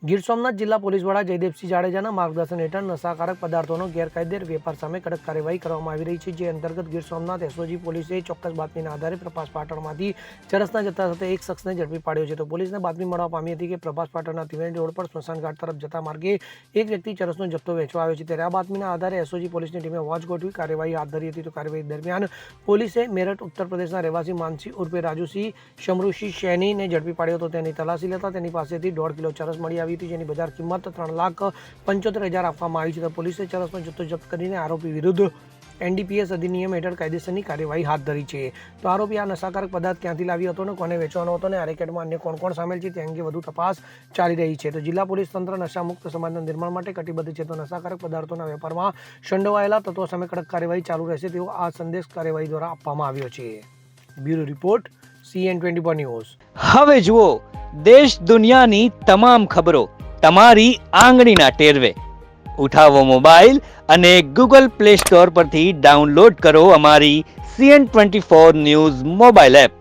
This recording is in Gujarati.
ગીર સોમનાથ જિલ્લા પોલીસ વડા જયદેવસિંહ જાડેજાના માર્ગદર્શન હેઠળ નશાકારક પદાર્થોનો ગેરકાયદે વેપાર સામે કડક કાર્યવાહી કરવામાં આવી રહી છે, જે અંતર્ગત ગીર સોમનાથ એસઓજી પોલીસે ચોક્કસ બાતમીના આધારે પ્રભાસ પાટણમાંથી ચરસના જથ્થા સાથે એક શખ્સને ઝડપી પાડ્યો છે. તો પોલીસને બાતમી મળવા પામી હતી કે પ્રભાસ પાટણના ત્રિવેણી રોડ પર સ્મશાન ઘાટ તરફ જતા માર્ગે એક વ્યક્તિ ચરસનો જથ્થો વેચવા આવ્યો છે. ત્યારે આ બાતમીના આધારે એસઓજી પોલીસની ટીમે વોચ ગોઠવી કાર્યવાહી હાથ ધરી હતી. તો કાર્યવાહી દરમિયાન પોલીસે મેરઠ ઉત્તર પ્રદેશના રહેવાસી માનસી ઉર્ફે રાજુસિંહ શમરુસિંહ શેનીને ઝડપી પાડ્યો હતો. તેની તલાશી લેતા તેની પાસેથી 1.5 કિલો ચરસ મળી આવી હતી, જેની બજાર કિંમત 3,75,000 આપવામાં આવી છે. તો પોલીસે ચરસનો જથ્થો જપ્ત કરીને આરોપી વિરુદ્ધ એનડીપીએસ અધિનિયમ હેઠળ કાયદેસરની કાર્યવાહી હાથ ધરી છે. તો આરોપી આ નશાકારક પદાર્થ ક્યાંથી લાવ્યો હતો અને કોને વેચવાનો હતો અને આ રેકેટમાં અન્ય કોણ કોણ સામેલ છે તે અંગે વધુ તપાસ ચાલી રહી છે. તો જિલ્લા પોલીસ તંત્ર નશામુક્ત સમાજના નિર્માણ માટે કટિબદ્ધ છે. તો નશાકારક પદાર્થોના વેપારમાં સંડોવાયેલા તત્વો સામે કડક કાર્યવાહી ચાલુ રહેશે તેવો આ સંદેશ કાર્યવાહી દ્વારા આપવામાં આવ્યો છે. Bureau report CN24 news. હવે જુઓ દેશ દુનિયાની તમામ ખબરો તમારી આંગળીના ટેરવે. ઉઠાવો મોબાઈલ અને ગૂગલ પ્લે સ્ટોર પરથી ડાઉનલોડ કરો અમારી CN24 ન્યૂઝ મોબાઈલ એપ.